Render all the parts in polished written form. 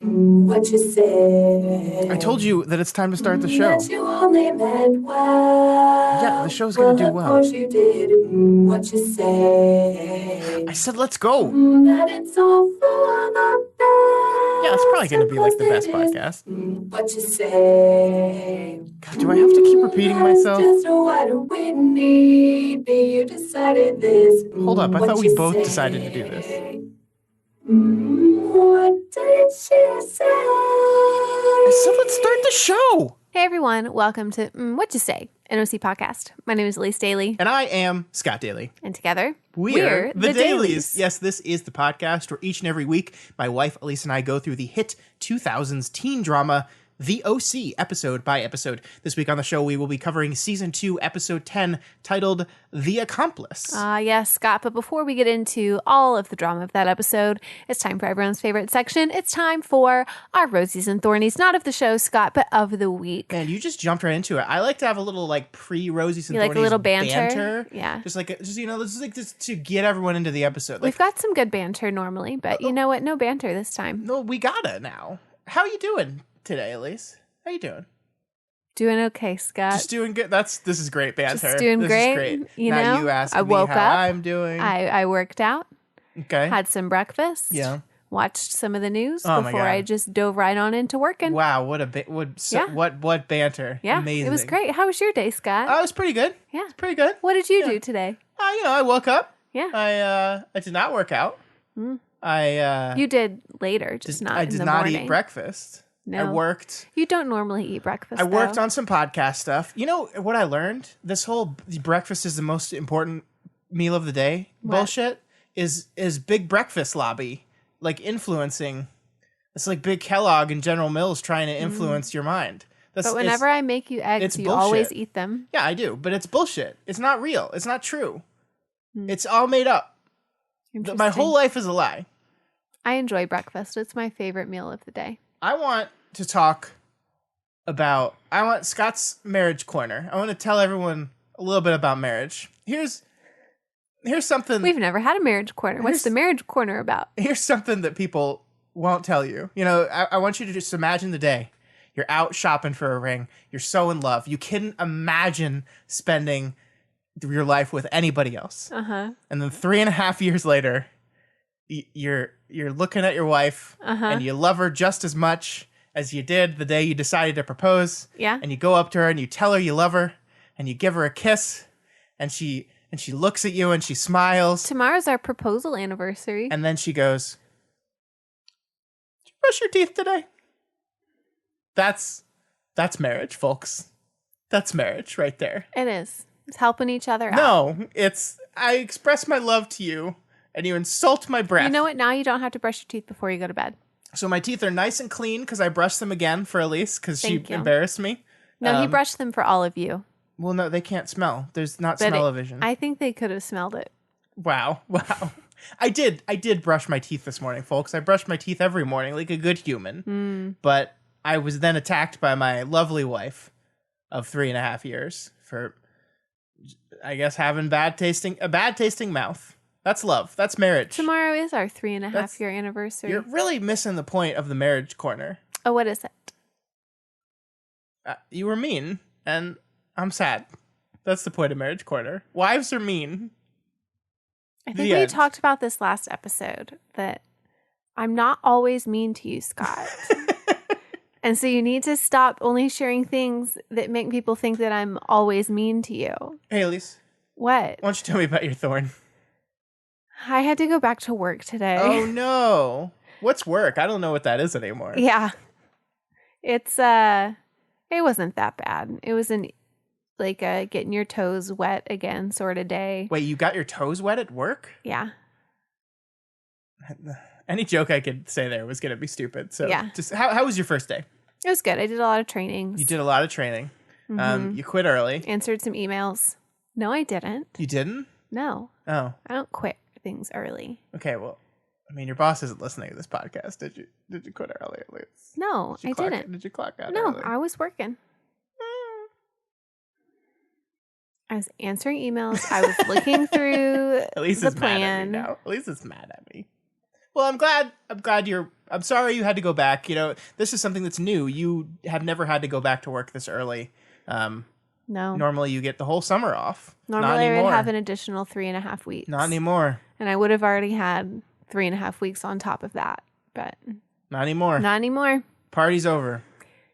What you say? I told you that it's time to start the show. That you only meant well. Yeah, the show's gonna do Of well. course you did. What you say? I said let's go. That it's all for the best. Yeah, it's probably gonna be like the best Of course it podcast. is. What you say? God, do I have to keep repeating That is myself? just what we need. You decided this. Hold up, I What thought we you both say? decided to do this. What did she say? I said let's start the show. Hey everyone, welcome to Whatcha Say, an OC podcast. My name is Elyse Daly. And I am Scott Daly. And together, We're the Dailies. Yes, this is the podcast where each and every week, my wife Elyse and I go through the hit 2000s teen drama, The OC, episode by episode. This week on the show, we will be covering Season 2, Episode 10, titled The Accomplice. Yes, Scott, but before we get into all of the drama of that episode, it's time for everyone's favorite section. It's time for our Rosies and Thornies, not of the show, Scott, but of the week. Man, you just jumped right into it. I like to have a little, like, pre-Rosies and You Thornies like a little banter? Yeah. Just to get everyone into the episode. Like, We've got some good banter normally, but you know what? No banter this time. no, we gotta now. How you doing today, Elise? How you doing? Doing okay, Scott. Just doing good. This is great banter. Just doing this great. Is great. You now know, you ask I me woke how up. I'm doing. I worked out, Okay. had some breakfast. Yeah. Watched some of the news Oh my before God. I just dove right on into working. Wow, what banter. Yeah, Amazing. it was great. How was your day, Scott? Oh, it was pretty good. Yeah. It's pretty good. What did you do today? I woke up. Yeah. I did not work out. You did later, just not I in did the not morning. eat breakfast. No. I worked. You don't normally eat breakfast, I worked though. on some podcast stuff. You know what I learned? This whole breakfast is the most important meal of the day What? bullshit is big breakfast lobby like influencing. It's like Big Kellogg and General Mills trying to influence your mind. But whenever I make you eggs, it's you bullshit. always eat them. Yeah, I do, but it's bullshit. It's not real. It's not true. It's all made up. My whole life is a lie. I enjoy breakfast. It's my favorite meal of the day. I want to talk about Scott's marriage corner. I want to tell everyone a little bit about marriage. Here's something. We've never had a marriage corner. What's the marriage corner about? Here's something that people won't tell you. You know, I want you to just imagine the day. You're out shopping for a ring. You're so in love. You couldn't imagine spending your life with anybody else. Uh-huh. And then 3.5 years later, you're looking at your wife and you love her just as much as you did the day you decided to propose. Yeah. And you go up to her and you tell her you love her and you give her a kiss and she looks at you and she smiles. Tomorrow's our proposal anniversary. And then she goes, "Did you brush your teeth today?" That's marriage, folks. That's marriage right there. It is. It's helping each other out. No, it's I express my love to you and you insult my breath. You know what? Now you don't have to brush your teeth before you go to bed. So my teeth are nice and clean because I brushed them again for Elyse because she Thank you. embarrassed me. No, he brushed them for all of you. Well, no, they can't smell. There's not But smell-o-vision. I think they could have smelled it. Wow. I did brush my teeth this morning, folks. I brush my teeth every morning like a good human. But I was then attacked by my lovely wife of 3.5 years for, I guess, having a bad tasting mouth. That's love. That's marriage. Tomorrow is our 3.5-year anniversary. You're really missing the point of the marriage corner. Oh, what is it? You were mean, and I'm sad. That's the point of marriage corner. Wives are mean. I think The we end. talked about this last episode, that I'm not always mean to you, Scott. And so you need to stop only sharing things that make people think that I'm always mean to you. Hey, Elyse, What? why don't you tell me about your thorn? I had to go back to work today. Oh, no. What's work? I don't know what that is anymore. Yeah. It wasn't that bad. It was getting your toes wet again sort of day. Wait, you got your toes wet at work? Yeah. Any joke I could say there was going to be stupid. So Yeah. just how was your first day? It was good. I did a lot of trainings. You did a lot of training. You quit early. Answered some emails. No, I didn't. You didn't? No. Oh, I don't quit things early. okay. Well, I mean, your boss isn't listening to this podcast. Did you quit early at least? No, I didn't. Did you clock out No, early? I was working. I was answering emails. I was looking through Elyse the is mad at me plan. now. Elyse is mad at me. Well, I'm sorry you had to go back. This is something that's new. You have never had to go back to work this early. No. Normally you get the whole summer off. Normally Not I anymore. would have an additional 3.5 weeks. Not anymore. And I would have already had 3.5 weeks on top of that. But Not anymore. not anymore. Party's over.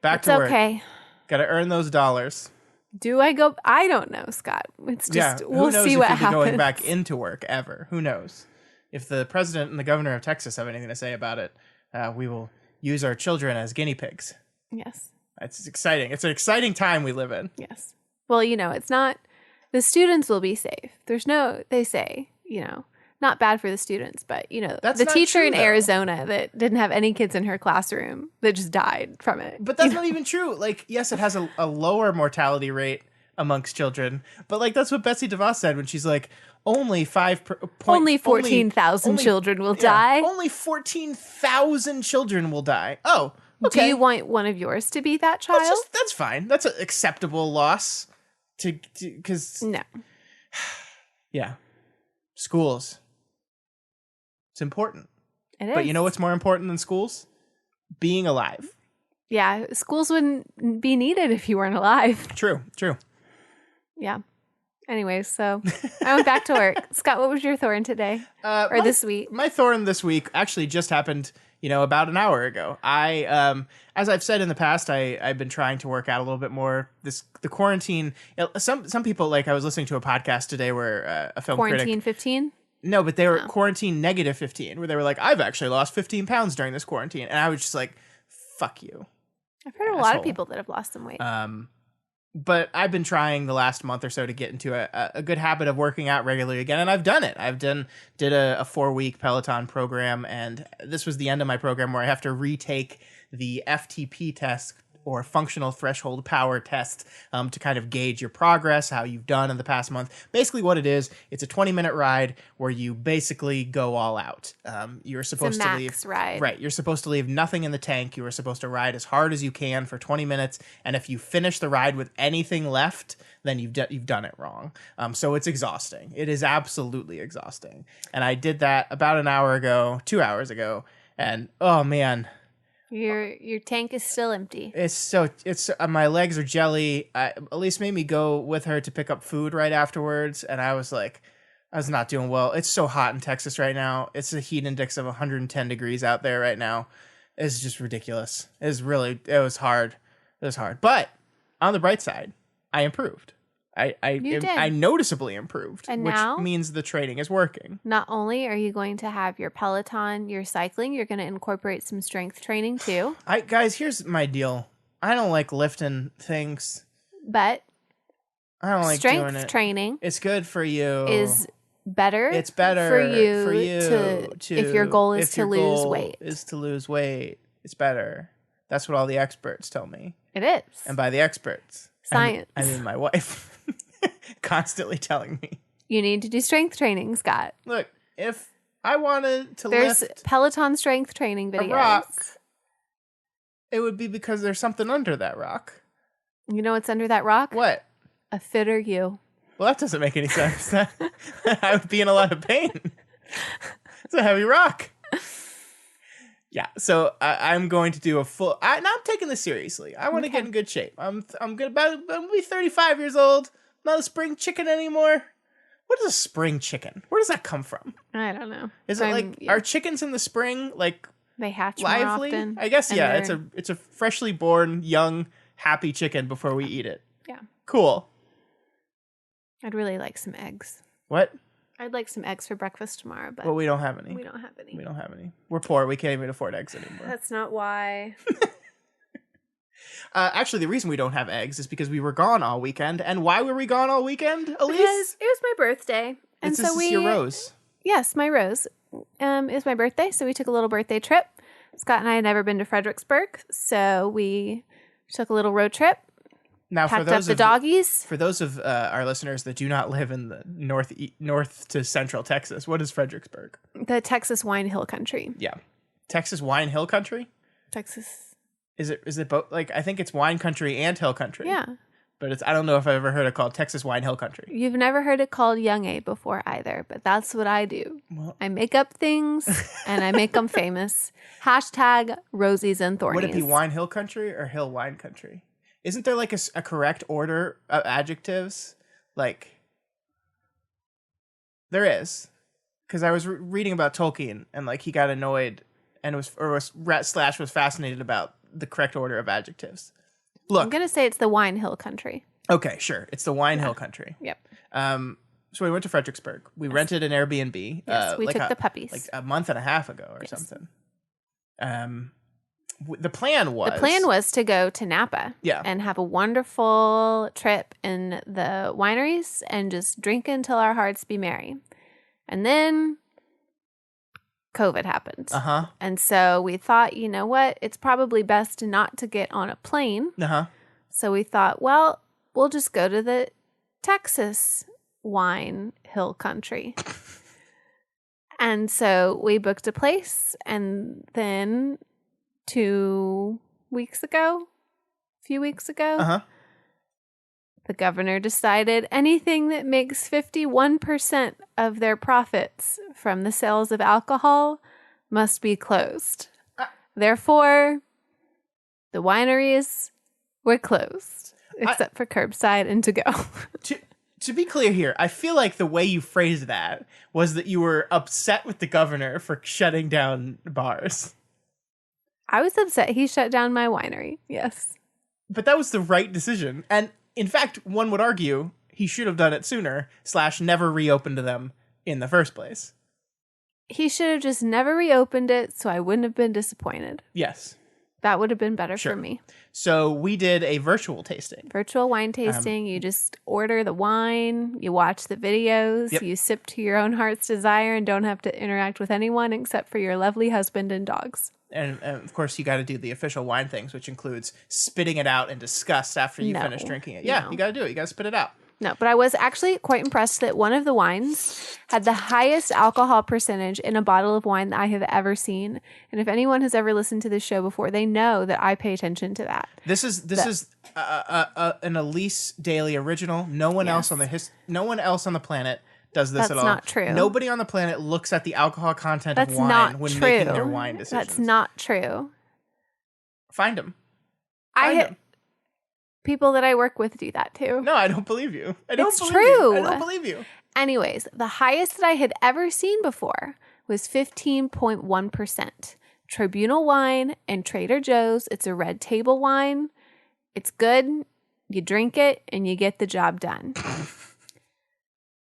Back It's to work. okay. Got to earn those dollars. Do I go? I don't know, Scott. It's just, Who we'll knows see if what you'll be happens. going back into work ever? Who knows? If the president and the governor of Texas have anything to say about it, we will use our children as guinea pigs. Yes. It's exciting. It's an exciting time we live in. Yes. Well, it's not, the students will be safe. They say, not bad for the students, but, That's the not teacher true, in though. Arizona that didn't have any kids in her classroom that just died from it. But that's not even true. Like, yes, it has a lower mortality rate amongst children, but like that's what Betsy DeVos said when she's like, only 14,000 children will die. Only 14,000 children will die. Oh, okay. Do you want one of yours to be that child? That's fine. That's an acceptable loss. Because No. yeah, schools. It's important. It is. But you know what's more important than schools? Being alive. Yeah, schools wouldn't be needed if you weren't alive. True. Yeah. Anyways, so I went back to work. Scott, what was your thorn today? This week? My thorn this week actually just happened, about an hour ago. As I've said in the past, I've been trying to work out a little bit more. The quarantine, some people, like I was listening to a podcast today where a film critic. Quarantine 15? No, but they were quarantine negative 15, where they were like, I've actually lost 15 pounds during this quarantine. And I was just like, fuck you. I've heard a lot of people that have lost some weight. But I've been trying the last month or so to get into a good habit of working out regularly again, and I've done it. Did a 4-week Peloton program, and this was the end of my program where I have to retake the FTP test, or functional threshold power test, to kind of gauge your progress, how you've done in the past month. Basically what it is, it's a 20-minute ride where you basically go all out. You're supposed to leave ride. Right, you're supposed to leave nothing in the tank. You are supposed to ride as hard as you can for 20 minutes, and if you finish the ride with anything left, then you've done it wrong. So it's exhausting. It is absolutely exhausting. And I did that about 2 hours ago, and oh man, Your tank is still empty. it's my legs are jelly. Elyse made me go with her to pick up food right afterwards, and I was not doing well. It's so hot in Texas right now. It's a heat index of 110 degrees out there right now. It's just ridiculous. It was hard. It was hard. But on the bright side, I improved. I noticeably improved, And which now? means the training is working. Not only are you going to have your Peloton, your cycling, you're going to incorporate some strength training too. Guys, here's my deal. I don't like lifting things. But I don't like doing strength it. training It's good for you. is better. It's better for you to if your goal is if to your lose goal weight. Is to lose weight. It's better. That's what all the experts tell me. It is. And by the experts, Science. I mean my wife, constantly telling me, You need to do strength training, Scott. look, if I wanted to There's lift Peloton strength training videos. a rock, it would be because there's something under that rock. You know what's under that rock? What? A fitter you. Well, that doesn't make any sense. I would be in a lot of pain. It's a heavy rock. Yeah, so I'm going to do a full. Now I'm taking this seriously. I want to get in good shape. I'm gonna be 35 years old. I'm not a spring chicken anymore. What is a spring chicken? Where does that come from? I don't know. Is it like are chickens in the spring like they hatch lively? more often? I guess and yeah. they're- It's a freshly born, young, happy chicken before we eat it. Yeah. Cool. I'd really like some eggs. What? I'd like some eggs for breakfast tomorrow, but Well, we don't have any. we don't have any. We don't have any. We're poor. We can't even afford eggs anymore. That's not why. Actually, the reason we don't have eggs is because we were gone all weekend. And why were we gone all weekend, Elyse? Because it was my birthday, and This is your rose. Yes, my rose. It was my birthday, so we took a little birthday trip. Scott and I had never been to Fredericksburg, so we took a little road trip. Now, Packed up the doggies. For those of our listeners that do not live in the north to central Texas, what is Fredericksburg? The Texas wine hill country. Yeah, Texas wine hill country. Texas. Is it both? Like I think it's wine country and hill country. Yeah. But I don't know if I've ever heard it called Texas Wine Hill Country. You've never heard it called Young A before either, but that's what I do. Well, I make up things and I make them famous. Hashtag Rosies and Thornies. would it be Wine Hill Country or Hill Wine Country? Isn't there like a correct order of adjectives? Like, there is. Because I was reading about Tolkien and like he got annoyed and was fascinated about the correct order of adjectives. Look, I'm going to say it's the Wine Hill Country. okay, sure. It's the Wine Hill Country. Yep. So we went to Fredericksburg. We rented an Airbnb. Yes, we took the puppies. Like a month and a half ago or something. The plan was to go to Napa. Yeah. And have a wonderful trip in the wineries and just drink until our hearts be merry. And then COVID happened. Uh-huh. And so we thought, you know what? It's probably best not to get on a plane. Uh-huh. So we thought, well, we'll just go to the Texas Wine Hill Country. And so we booked a place, and then a few weeks ago, Uh-huh. the governor decided anything that makes 51% of their profits from the sales of alcohol must be closed. Therefore, the wineries were closed, except for curbside and to go. To be clear here, I feel like the way you phrased that was that you were upset with the governor for shutting down bars. I was upset he shut down my winery. Yes. But that was the right decision. And in fact, one would argue he should have done it sooner / never reopened them in the first place. He should have just never reopened it so I wouldn't have been disappointed. Yes. That would have been better Sure. for me. So we did a virtual tasting. Virtual wine tasting. You just order the wine, you watch the videos, Yep. you sip to your own heart's desire and don't have to interact with anyone except for your lovely husband and dogs. And of course, you got to do the official wine things, which includes spitting it out in disgust after you No. finish drinking it. Yeah, No. you got to do it. You got to spit it out. No, but I was actually quite impressed that one of the wines had the highest alcohol percentage in a bottle of wine that I have ever seen. And if anyone has ever listened to this show before, they know that I pay attention to that. This is an Elyse Daily original. No one else on no one else on the planet does this at all. That's not true. Nobody on the planet looks at the alcohol content That's of wine not when true. making their wine decisions. That's not true. Find them. People that I work with do that too. No, I don't believe you. It's true. I don't believe you. Anyways, the highest that I had ever seen before was 15.1%. Tribunal wine and Trader Joe's. It's a red table wine. It's good. You drink it and you get the job done.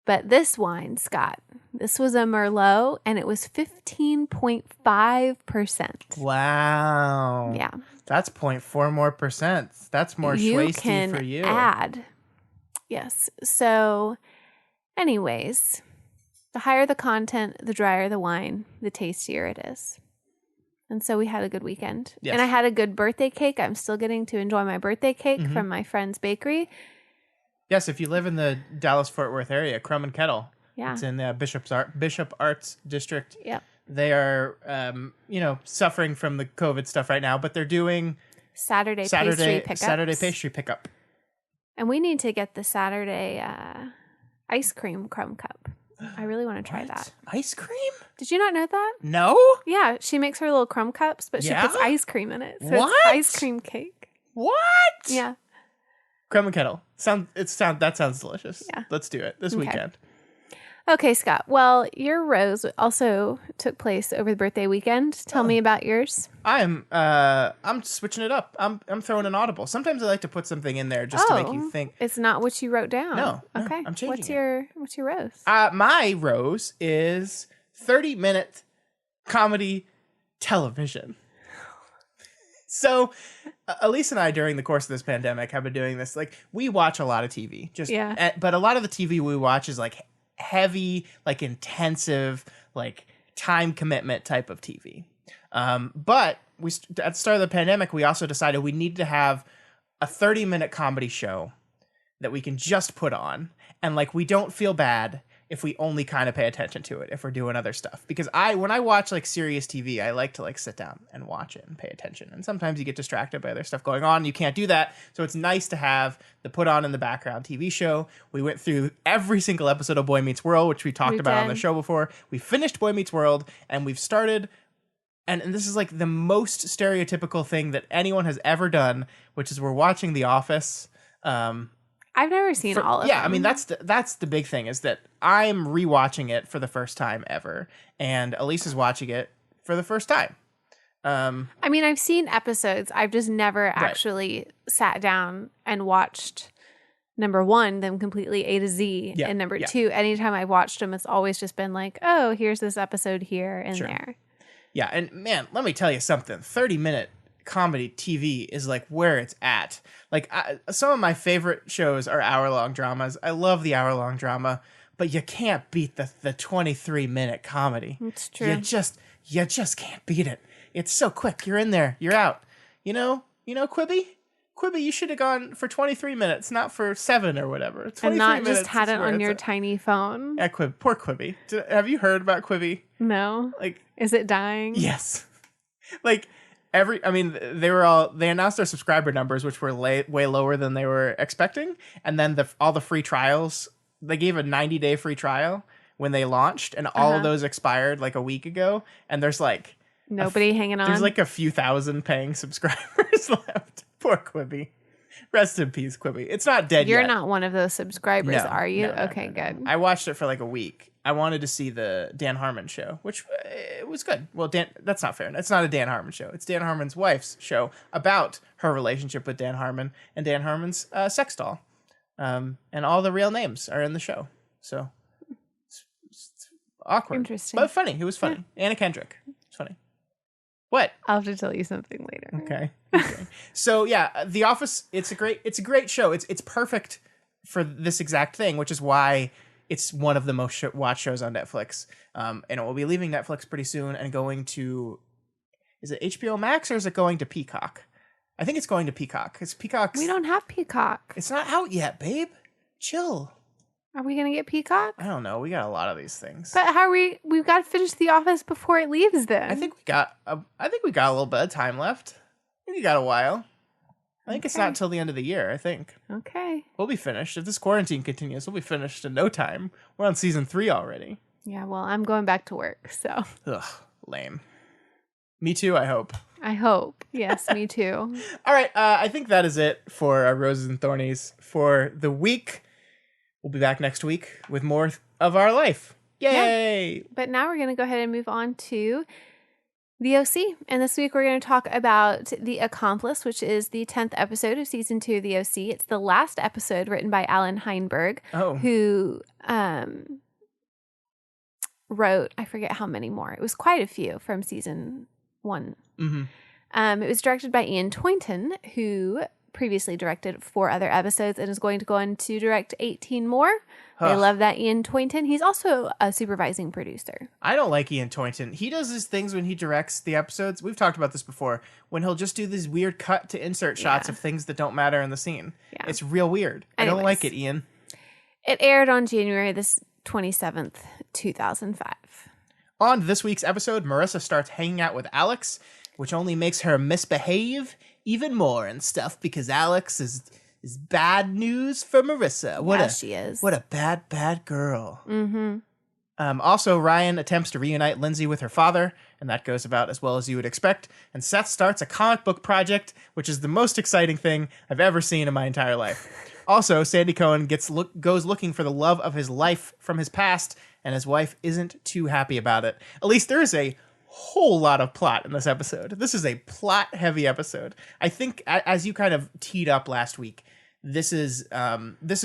But this wine, Scott, this was a Merlot and it was 15.5%. Wow. Yeah. That's 0.4 more percent. That's more schwasty for you. Add. Yes. So, anyways, the higher the content, the drier the wine, the tastier it is. And so we had a good weekend. Yes. And I had a good birthday cake. I'm still getting to enjoy my birthday cake from my friend's bakery. Yes, if you live in the Dallas-Fort Worth area, Crumb and Kettle. Yeah. It's in the Bishop Arts District. Yep. They are, suffering from the COVID stuff right now, but they're doing Saturday pastry pickup. And we need to get the Saturday ice cream crumb cup. I really want to try that. Ice cream? Did you not know that? No? Yeah, she makes her little crumb cups, but she Yeah? puts ice cream in it. So What? it's ice cream cake. What? Yeah. Crumb and Kettle. That sounds delicious. Yeah. Let's do it this Okay. weekend. Okay, Scott. Well, your rose also took place over the birthday weekend. Tell me about yours. I'm switching it up. I'm throwing an audible. Sometimes I like to put something in there just to make you think. It's not what you wrote down. No, Okay. I'm changing What's your rose? My rose is 30-minute comedy television. So, Elyse and I, during the course of this pandemic, have been doing this. Like, we watch a lot of TV. But a lot of the TV we watch is like heavy, like intensive, like time commitment type of TV. But at the start of the pandemic, we also decided we need to have a 30-minute comedy show that we can just put on, and like we don't feel bad, if we only kind of pay attention to it if we're doing other stuff. Because when I watch like serious TV, I like to like sit down and watch it and pay attention. And sometimes you get distracted by other stuff going on. You can't do that. So it's nice to have the put on in the background TV show. We went through every single episode of Boy Meets World, which we talked about on the show before. We finished Boy Meets World, and we've started, and this is like the most stereotypical thing that anyone has ever done, which is we're watching The Office. I've never seen all of them. Yeah, I mean, that's the big thing, is that I'm rewatching it for the first time ever, and Elyse is watching it for the first time. I mean, I've seen episodes. I've just never actually sat down and watched, number one, them completely A to Z, and number two, anytime I've watched them, it's always just been like, oh, here's this episode here and there. Yeah, and man, let me tell you something. 30-minute comedy TV is like where it's at. Like some of my favorite shows are hour-long dramas. I love the hour-long drama, but you can't beat the 23-minute comedy. It's true. You just can't beat it. It's so quick. You're in there. You're out. You know, Quibi, you should have gone for 23 minutes, not for 7 or whatever. 23 and not minutes just had it on your tiny phone. Yeah, poor Quibi. Have you heard about Quibi? No. Like, is it dying? Yes. Like they announced their subscriber numbers, which were way lower than they were expecting, and then all the free trials. They gave a 90-day free trial when they launched, and all of those expired like a week ago. And there's like nobody hanging on. There's like a few thousand paying subscribers left. Poor Quibi. Rest in peace, Quibi. It's not dead yet. You're not one of those subscribers, are you? No, okay, good. I watched it for like a week. I wanted to see the Dan Harmon show, which it was good. Well, that's not fair. It's not a Dan Harmon show. It's Dan Harmon's wife's show about her relationship with Dan Harmon and Dan Harmon's sex doll. And all the real names are in the show. So it's awkward. Interesting. But funny. It was funny. Yeah. Anna Kendrick. It's funny. What? I'll have to tell you something later. Okay. So yeah, The Office, it's a great show. It's perfect for this exact thing, which is why it's one of the most watched shows on Netflix. And it will be leaving Netflix pretty soon and going to, is it HBO Max or is it going to Peacock? I think it's going to Peacock. It's Peacock's. We don't have Peacock. It's not out yet, babe. Chill. Are we gonna get Peacock? I don't know. We got a lot of these things. But how are we've got to finish The Office before it leaves then. I think we got a little bit of time left. I think we got a while. I think it's not until the end of the year, I think. Okay. We'll be finished. If this quarantine continues, we'll be finished in no time. We're on season 3 already. Yeah, well, I'm going back to work, so. Ugh, lame. Me too, I hope. I hope. Yes, me too. All right, I think that is it for our Roses and Thornies for the week. We'll be back next week with more of our life. Yay! Yeah. But now we're going to go ahead and move on to The OC. And this week we're going to talk about The Accomplice, which is the 10th episode of season 2 of The OC. It's the last episode written by Alan Heinberg, who wrote, I forget how many more. It was quite a few from season 1. Mm-hmm. It was directed by Ian Toynton, who previously directed 4 other episodes and is going to go on to direct 18 more. They love that Ian Toynton. He's also a supervising producer. I don't like Ian Toynton. He does these things when he directs the episodes. We've talked about this before. When he'll just do these weird cut to insert shots of things that don't matter in the scene. Yeah. It's real weird. Anyways, I don't like it, Ian. It aired on January 27th, 2005. On this week's episode, Marissa starts hanging out with Alex, which only makes her misbehave even more and stuff because Alex is bad news for Marissa. She is. What a bad girl. Mm-hmm. Also, Ryan attempts to reunite Lindsay with her father, and that goes about as well as you would expect. And Seth starts a comic book project, which is the most exciting thing I've ever seen in my entire life. Also, Sandy Cohen goes looking for the love of his life from his past, and his wife isn't too happy about it. At least there is a whole lot of plot in this episode. This is a plot-heavy episode. I think, as you kind of teed up last week, this is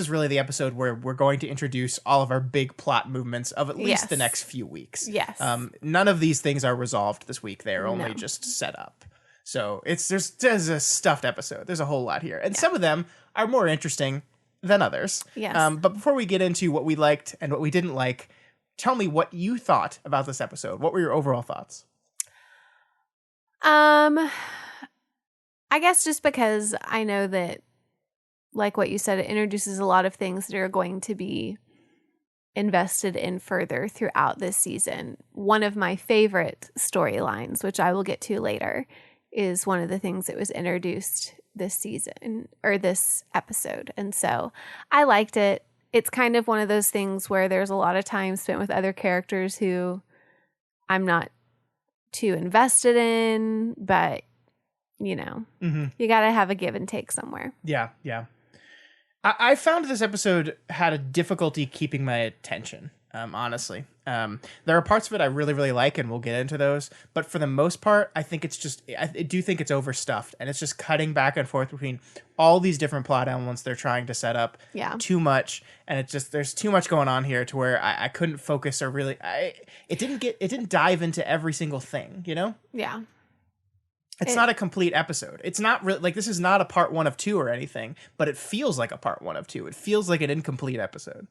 really the episode where we're going to introduce all of our big plot movements of at least the next few weeks. Yes. None of these things are resolved this week. They are only just set up. So there's a stuffed episode. There's a whole lot here. And some of them are more interesting than others. Yes. But before we get into what we liked and what we didn't like, tell me what you thought about this episode. What were your overall thoughts? I guess just because I know that, like what you said, it introduces a lot of things that are going to be invested in further throughout this season. One of my favorite storylines, which I will get to later, is one of the things that was introduced this season or this episode. And so I liked it. It's kind of one of those things where there's a lot of time spent with other characters who I'm not too invested in, but you know, you got to have a give and take somewhere. Yeah. I found this episode had a difficulty keeping my attention, honestly. There are parts of it I really, really like, and we'll get into those. But for the most part, I think it's just, I do think it's overstuffed. And it's just cutting back and forth between all these different plot elements they're trying to set up too much. And it's just, there's too much going on here to where I couldn't focus or really, it didn't dive into every single thing, you know? Yeah. It's not a complete episode. It's not really like this is not a part 1 of 2 or anything, but it feels like a part 1 of 2. It feels like an incomplete episode.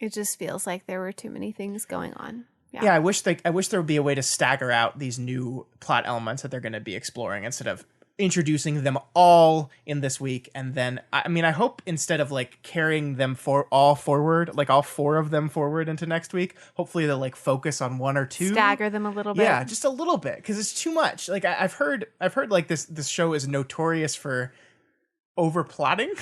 It just feels like there were too many things going on. Yeah, I wish there would be a way to stagger out these new plot elements that they're going to be exploring instead of introducing them all in this week. And then, I mean, I hope instead of like carrying them forward, like all 4 of them forward into next week, hopefully they'll like focus on 1 or 2. Stagger them a little bit. Yeah, just a little bit, because it's too much. Like I've heard like this show is notorious for over plotting,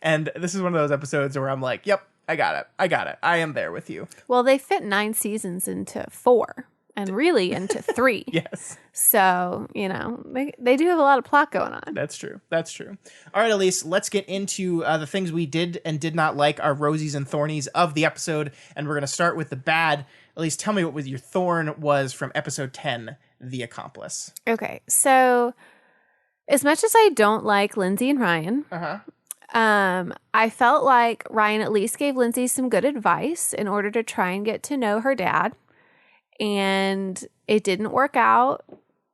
and this is one of those episodes where I'm like, yep, I got it. I am there with you. Well, they fit 9 seasons into 4. And really into 3. Yes. So, you know, they do have a lot of plot going on. That's true. All right, Elyse, let's get into the things we did and did not like, our rosies and thornies of the episode. And we're going to start with the bad. Elyse, tell me what your thorn was from episode 10, The Accomplice. Okay, so as much as I don't like Lindsay and Ryan, I felt like Ryan at least gave Lindsay some good advice in order to try and get to know her dad. And it didn't work out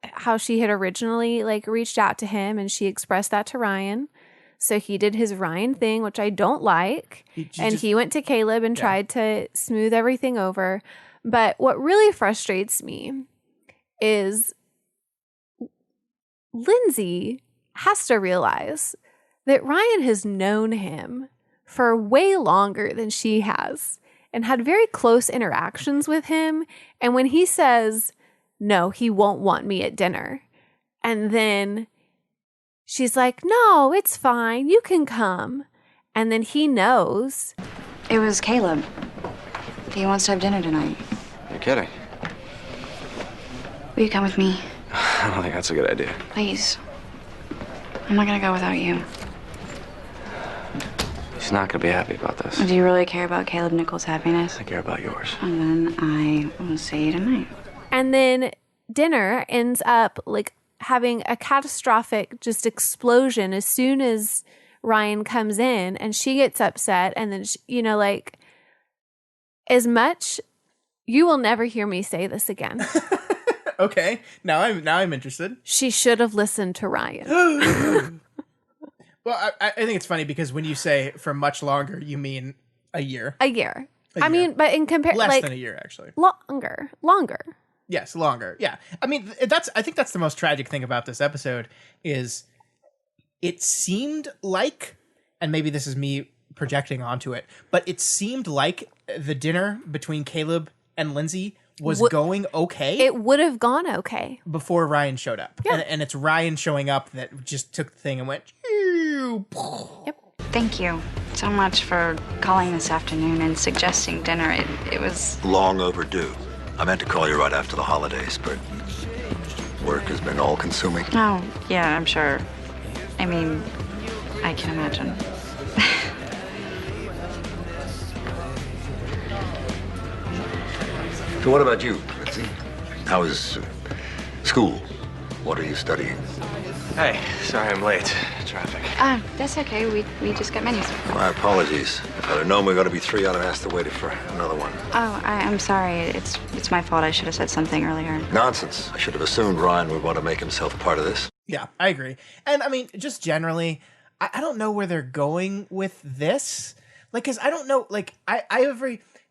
how she had originally like reached out to him, and she expressed that to Ryan. So he did his Ryan thing, which I don't like. He went to Caleb and tried to smooth everything over. But what really frustrates me is Lindsay has to realize that Ryan has known him for way longer than she has, and had very close interactions with him. And when he says, no, he won't want me at dinner, and then she's like, no, it's fine, you can come. And then he knows. It was Caleb. He wants to have dinner tonight. You're kidding. Will you come with me? I don't think that's a good idea. Please. I'm not gonna go without you. She's not gonna be happy about this. Do you really care about Caleb Nichols' happiness? I care about yours. And then I will see you tonight. And then dinner ends up like having a catastrophic just explosion as soon as Ryan comes in, and she gets upset. And then, you know, like, as much, you will never hear me say this again. Okay, now I'm interested. She should have listened to Ryan. Well, I think it's funny because when you say for much longer, you mean a year. A year. I mean, but in comparison, less like, than a year, actually. Longer. Yes, longer. Yeah. I mean, I think that's the most tragic thing about this episode is it seemed like, and maybe this is me projecting onto it, but it seemed like the dinner between Caleb and Lindsay was going okay. It would have gone okay before Ryan showed up. Yeah. And it's Ryan showing up that just took the thing and went, Yep. Thank you so much for calling this afternoon and suggesting dinner. It was long overdue. I meant to call you right after the holidays, but work has been all-consuming. Oh, yeah, I'm sure. I mean, I can imagine. So what about you, Lindsay? How is school? What are you studying? Hey, sorry I'm late. Traffic. That's okay. We just got menus. My apologies. If I'd have known we were going to be 3, I'd have asked the waiter for another one. Oh, I'm sorry. It's my fault. I should have said something earlier. Nonsense. I should have assumed Ryan would want to make himself part of this. Yeah, I agree. And I mean, just generally, I don't know where they're going with this. Like, because I don't know, like,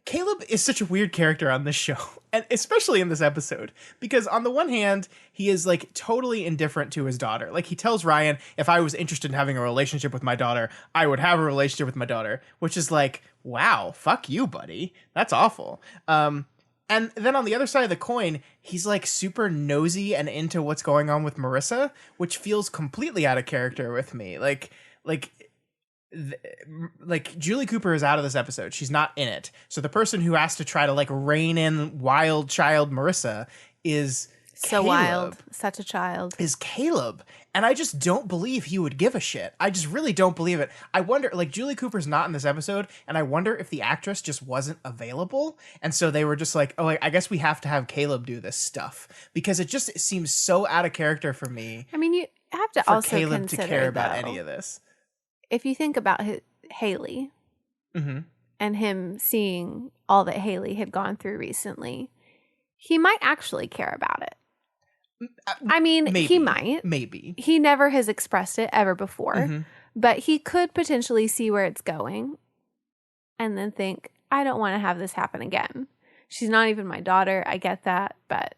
Caleb is such a weird character on this show, and especially in this episode, because on the one hand, he is like totally indifferent to his daughter. Like, he tells Ryan, if I was interested in having a relationship with my daughter, I would have a relationship with my daughter, which is like, wow, fuck you, buddy. That's awful. And then on the other side of the coin, he's like super nosy and into what's going on with Marissa, which feels completely out of character with me. Like Julie Cooper is out of this episode. She's not in it. So the person who has to try to like rein in wild child Marissa is So Caleb. wild. Such a child. Is Caleb. And I just don't believe he would give a shit. I just really don't believe it. I wonder, like, Julie Cooper's not in this episode, and I wonder if the actress just wasn't available. And so they were just like, oh, I guess we have to have Caleb do this stuff. Because it seems so out of character for me. I mean, you have to for also Caleb consider, to care about though, any of this. if you think about Haley and him seeing all that Haley had gone through recently, he might actually care about it. I mean, Maybe. he might. Maybe. He never has expressed it ever before, but he could potentially see where it's going and then think, I don't want to have this happen again. She's not even my daughter. I get that, but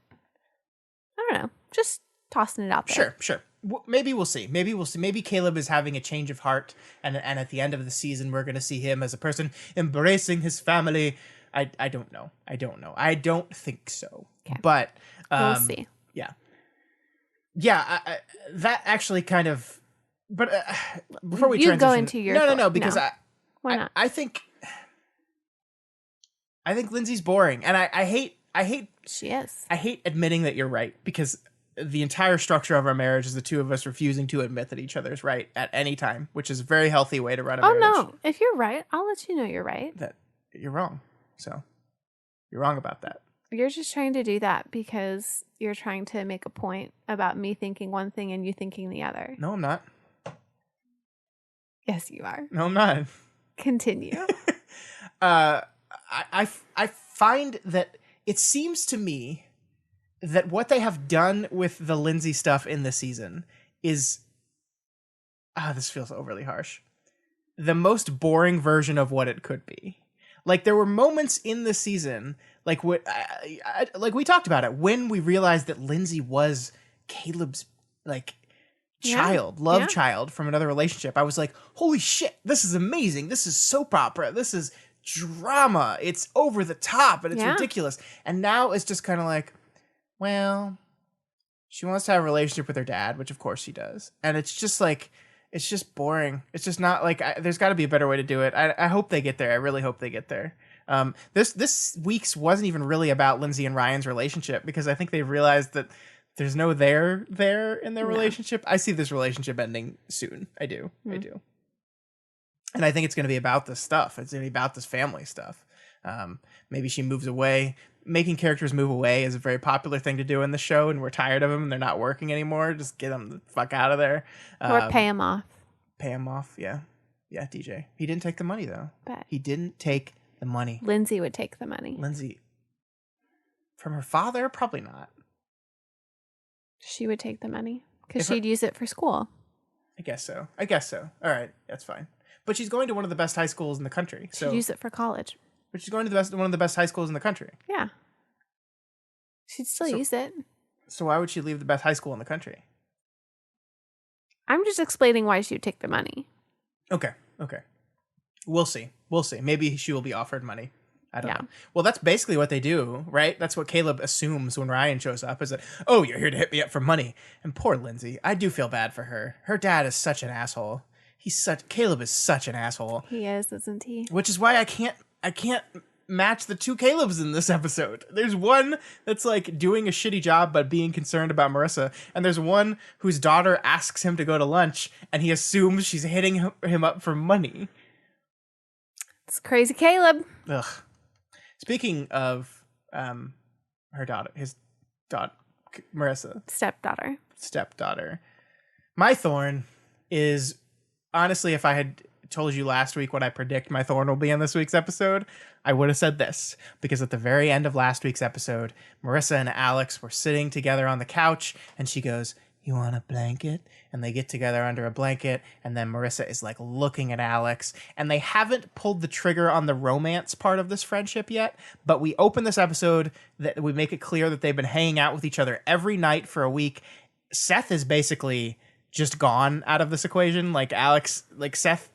I don't know. Just tossing it out there. Sure. Maybe we'll see. Maybe Caleb is having a change of heart, and at the end of the season, we're going to see him as a person embracing his family. I don't know. I don't think so. Okay. But We'll see. Yeah, that actually kind of. But before we You transition, go into your no, thought. because No. Why not? I think Lindsay's boring, and I hate She is. I hate admitting that you're right, because the entire structure of our marriage is the two of us refusing to admit that each other's right at any time, which is a very healthy way to run a Oh, marriage. no. If you're right, I'll let you know you're right. That you're wrong. So you're wrong about that. You're just trying to do that because you're trying to make a point about me thinking one thing and you thinking the other. No, I'm not. Yes, you are. No, I'm not. Continue. I find that it seems to me that what they have done with the Lindsay stuff in this season is, this feels overly harsh, the most boring version of what it could be. Like, there were moments in this season, like we talked about it, when we realized that Lindsay was Caleb's like love child from another relationship. I was like, holy shit, this is amazing. This is soap opera. This is drama. It's over the top and it's ridiculous. And now it's just kind of like, well, she wants to have a relationship with her dad, which of course she does. And it's just like, it's just boring. It's just not like, there's got to be a better way to do it. I hope they get there. I really hope they get there. This week's wasn't even really about Lindsay and Ryan's relationship, because I think they realized that there's no there in their relationship. I see this relationship ending soon. I do. And I think it's going to be about this stuff. It's going to be about this family stuff. Maybe she moves away. Making characters move away is a very popular thing to do in the show, and we're tired of them and they're not working anymore. Just get them the fuck out of there. Or pay him off. Pay him off, yeah. Yeah, DJ. He didn't take the money, though. Bet. He didn't take the money. Lindsay would take the money. Lindsay. From her father? Probably not. She would take the money because she'd use it for school. I guess so. All right, that's fine. But she's going to one of the best high schools in the country. She'd use it for college. But she's going to one of the best high schools in the country. Yeah. She'd still use it. So why would she leave the best high school in the country? I'm just explaining why she would take the money. Okay. We'll see. Maybe she will be offered money. I don't know. Well, that's basically what they do, right? That's what Caleb assumes when Ryan shows up, is that, oh, you're here to hit me up for money. And poor Lindsay. I do feel bad for her. Her dad is such an asshole. Caleb is such an asshole. He is, isn't he? Which is why I can't match the two Calebs in this episode. There's one that's like doing a shitty job but being concerned about Marissa, and there's one whose daughter asks him to go to lunch and he assumes she's hitting him up for money. It's crazy Caleb. Ugh. Speaking of her daughter, his daughter, Marissa, stepdaughter, my thorn is, honestly, if I had told you last week what I predict my thorn will be in this week's episode, I would have said this, because at the very end of last week's episode, Marissa and Alex were sitting together on the couch and she goes, "You want a blanket?" And they get together under a blanket, and then Marissa is like looking at Alex, and they haven't pulled the trigger on the romance part of this friendship yet, but we open this episode that we make it clear that they've been hanging out with each other every night for a week. Seth is basically just gone out of this equation. Like Seth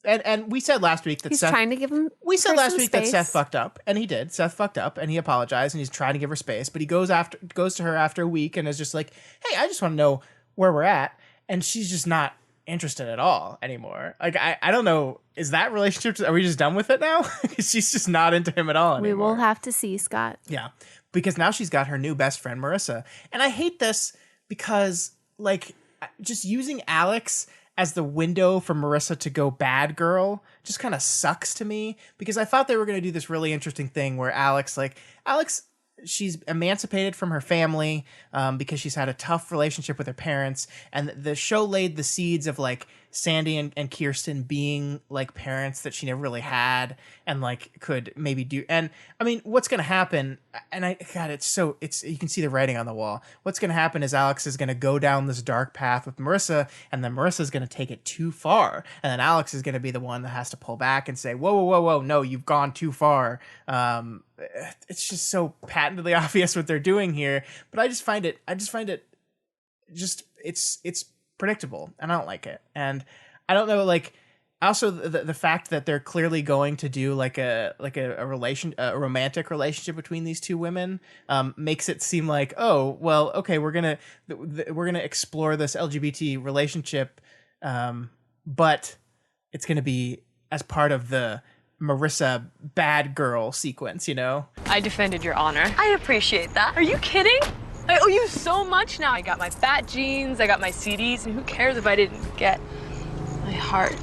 and we said last week that He's Seth, trying to give him. we said her last some week that space. Seth fucked up, and he did. Seth fucked up, and he apologized, and he's trying to give her space, but he goes to her after a week and is just like, hey, I just want to know where we're at, and she's just not interested at all anymore. Like, I don't know, is that relationship, are we just done with it now? She's just not into him at all anymore. We will have to see, Scott. Yeah, because now she's got her new best friend, Marissa. And I hate this because, like, just using Alex as the window for Marissa to go bad girl just kind of sucks to me, because I thought they were going to do this really interesting thing where Alex, she's emancipated from her family because she's had a tough relationship with her parents, and the show laid the seeds of like Sandy and Kirsten being like parents that she never really had and like could maybe do. And I mean, what's going to happen, and it's you can see the writing on the wall. What's going to happen is Alex is going to go down this dark path with Marissa, and then Marissa is going to take it too far, and then Alex is going to be the one that has to pull back and say, whoa, no, you've gone too far. It's just so patently obvious what they're doing here, but I just find it it's predictable, and I don't like it. And I don't know, like, also the fact that they're clearly going to do like a romantic relationship between these two women makes it seem like, oh well, okay, we're gonna explore this LGBT relationship, but it's gonna be as part of the Marissa bad girl sequence, you know? I defended your honor. I appreciate that. Are you kidding? I owe you so much now. I got my fat jeans, I got my CDs, and who cares if I didn't get my heart?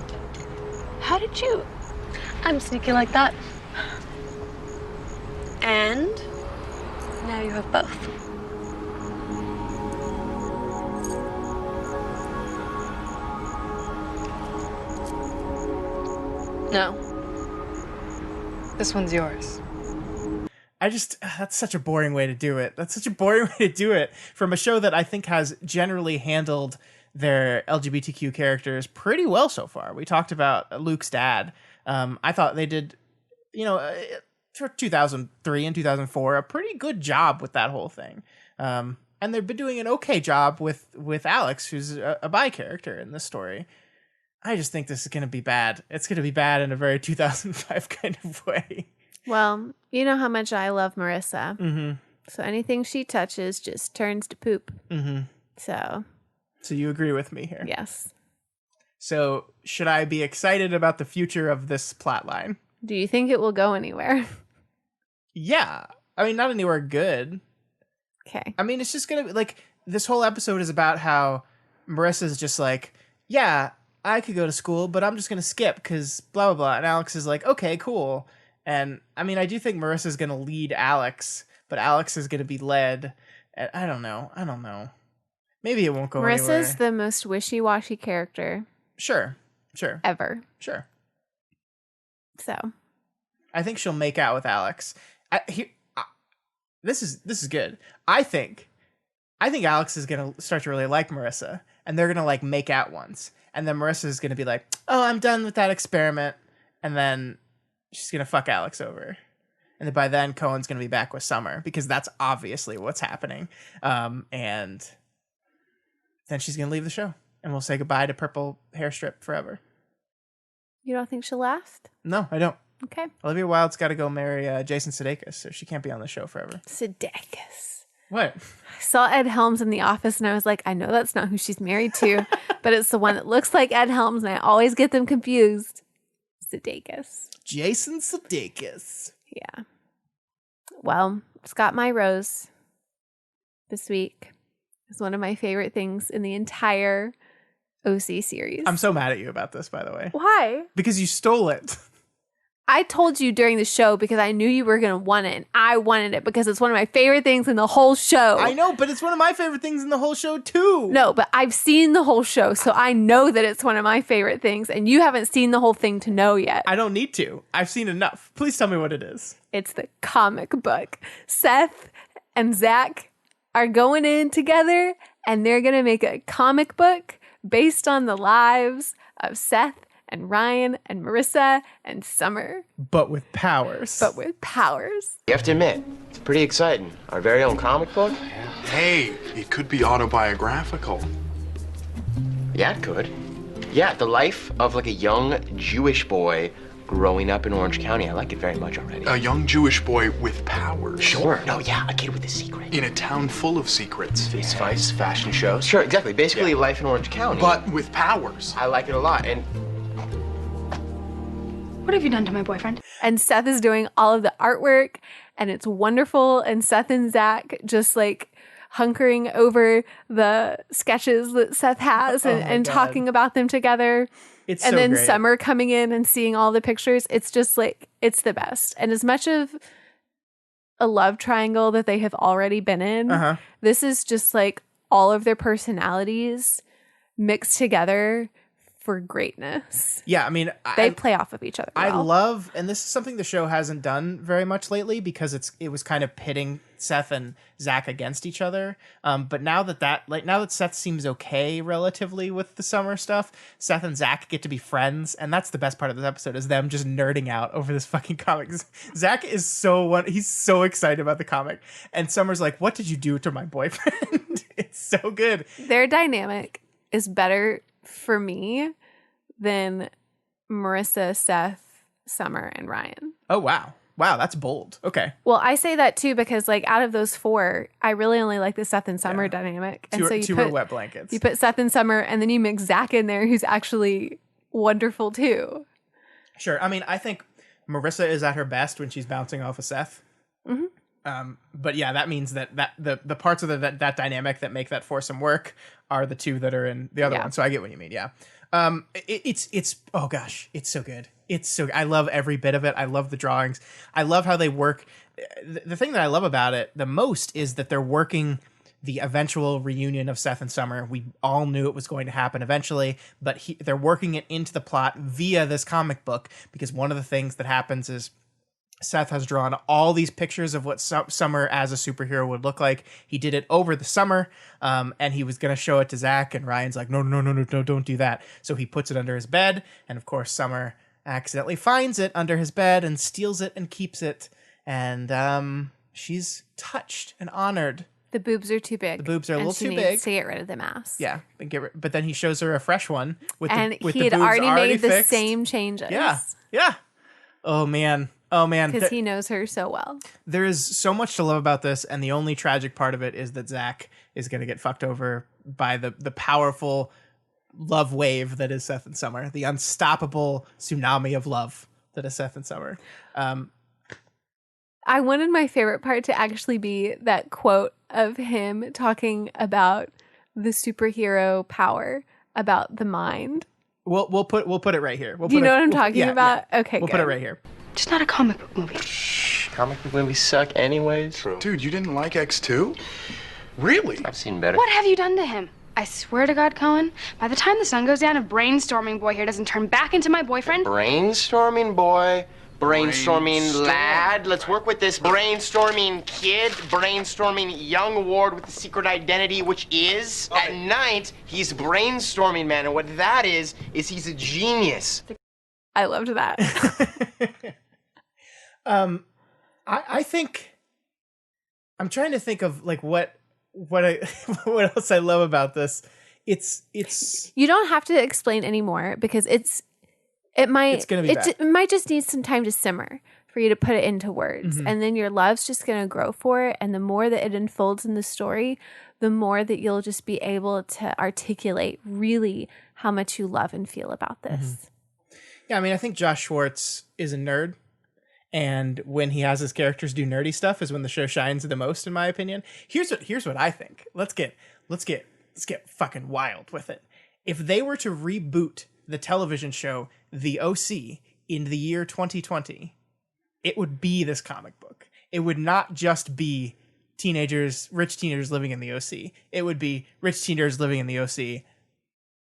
How did you? I'm sneaky like that. And now you have both. No. This one's yours. That's such a boring way to do it. That's such a boring way to do it from a show that I think has generally handled their LGBTQ characters pretty well so far. We talked about Luke's dad. I thought they did, for 2003 and 2004, a pretty good job with that whole thing. And they've been doing an okay job with Alex, who's a bi character in this story. I just think this is going to be bad. It's going to be bad in a very 2005 kind of way. Well, you know how much I love Marissa. Mm-hmm. So anything she touches just turns to poop. Mm-hmm. So you agree with me here? yes. So should I be excited about the future of this plot line? Do you think it will go anywhere? Yeah. I mean, not anywhere good. Okay. I mean, it's just going to be like, this whole episode is about how Marissa's just like, yeah, I could go to school, but I'm just going to skip because blah, blah, blah. And Alex is like, okay, cool. And I mean, I do think Marissa's going to lead Alex, but Alex is going to be led. I don't know. Maybe it won't go anywhere. Marissa's the most wishy-washy character. Sure. Ever. Sure. So. I think she'll make out with Alex. This is good. I think Alex is going to start to really like Marissa, and they're going to like make out once. And then Marissa is going to be like, oh, I'm done with that experiment. And then she's going to fuck Alex over. And then by then, Cohen's going to be back with Summer, because that's obviously what's happening. And then she's going to leave the show, and we'll say goodbye to Purple Hair Strip forever. You don't think she'll last? No, I don't. Okay. Olivia Wilde's got to go marry Jason Sudeikis, so she can't be on the show forever. Sudeikis. What? I saw Ed Helms in The Office, and I was like, I know that's not who she's married to, but it's the one that looks like Ed Helms, and I always get them confused. Sudeikis. Jason Sudeikis. Yeah. Well, Scott My Rose this week is one of my favorite things in the entire OC series. I'm so mad at you about this, by the way. Why? Because you stole it. I told you during the show because I knew you were going to want it, and I wanted it because it's one of my favorite things in the whole show. I know, but it's one of my favorite things in the whole show, too. No, but I've seen the whole show, so I know that it's one of my favorite things, and you haven't seen the whole thing to know yet. I don't need to. I've seen enough. Please tell me what it is. It's the comic book. Seth and Zach are going in together, and they're going to make a comic book based on the lives of Seth and Ryan and Marissa and Summer. But with powers. You have to admit, it's pretty exciting. Our very own comic book? Hey, it could be autobiographical. Yeah, it could. Yeah, the life of like a young Jewish boy growing up in Orange County. I like it very much already. A young Jewish boy with powers. Sure. No, yeah, a kid with a secret. In a town full of secrets. Face fights, fashion shows. Sure, exactly. Basically, life in Orange County. But with powers. I like it a lot. And What have you done to my boyfriend? And Seth is doing all of the artwork, and it's wonderful. And Seth and Zach just like hunkering over the sketches that Seth has and talking about them together. It's and so then great. Summer coming in and seeing all the pictures. It's just like, it's the best. And as much of a love triangle that they have already been in, this is just like all of their personalities mixed together for greatness. Yeah, I mean, They play off of each other I well. love, and this is something the show hasn't done very much lately because it was kind of pitting Seth and Zach against each other. But now that Seth seems okay relatively with the Summer stuff, Seth and Zach get to be friends, and that's the best part of this episode is them just nerding out over this fucking comic. Zach is he's so excited about the comic, and Summer's like, "What did you do to my boyfriend?" It's so good. Their dynamic is better for me than Marissa, Seth, Summer, and Ryan. Oh wow, that's bold. Okay. Well, I say that too because like out of those four, I really only like the Seth and Summer dynamic. And so two are wet blankets. You put Seth and Summer, and then you mix Zach in there, who's actually wonderful too. Sure. I mean, I think Marissa is at her best when she's bouncing off of Seth. But yeah, that means that the parts of that dynamic that make that foursome work are the two that are in the other one. So I get what you mean. Yeah. It's oh gosh, it's so good. I love every bit of it. I love the drawings. I love how they work. The thing that I love about it the most is that they're working the eventual reunion of Seth and Summer. We all knew it was going to happen eventually, but they're working it into the plot via this comic book because one of the things that happens is Seth has drawn all these pictures of what Summer as a superhero would look like. He did it over the summer, and he was going to show it to Zach, and Ryan's like, no, don't do that. So he puts it under his bed, and of course Summer accidentally finds it under his bed and steals it and keeps it, and she's touched and honored. The boobs are too big. The boobs are a little too she big. needs to get rid of the mask. Yeah, but then he shows her a fresh one with and the boobs he had already made the fixed. same changes. Yeah. Oh man. Because he knows her so well. There is so much to love about this, and the only tragic part of it is that Zach is going to get fucked over by the powerful love wave that is Seth and Summer, the unstoppable tsunami of love that is Seth and Summer. I wanted my favorite part to actually be that quote of him talking about the superhero power, about the mind. We'll put it right here. Do you know what I'm talking about? Yeah. Okay, we'll put it right here. It's not a comic book movie. comic book movies suck anyways. True. Dude, you didn't like X2? Really? I've seen better. What have you done to him? I swear to God, Cohen, by the time the sun goes down, if brainstorming boy here doesn't turn back into my boyfriend... Brainstorming boy. Brainstorming lad. Let's work with this. Brainstorming kid. Brainstorming young ward with the secret identity, which is, at night, he's brainstorming, man. And what that is he's a genius. I loved that. I think I'm trying to think of like what what else I love about this. It's you don't have to explain anymore because it might just need some time to simmer for you to put it into words, and then your love's just going to grow for it, and the more that it unfolds in the story, the more that you'll just be able to articulate really how much you love and feel about this. Yeah, I mean, I think Josh Schwartz is a nerd. And when he has his characters do nerdy stuff is when the show shines the most, in my opinion. Here's what I think. Let's get fucking wild with it. If they were to reboot the television show The OC in the year 2020, it would be this comic book. It would not just be rich teenagers living in the OC. It would be rich teenagers living in the OC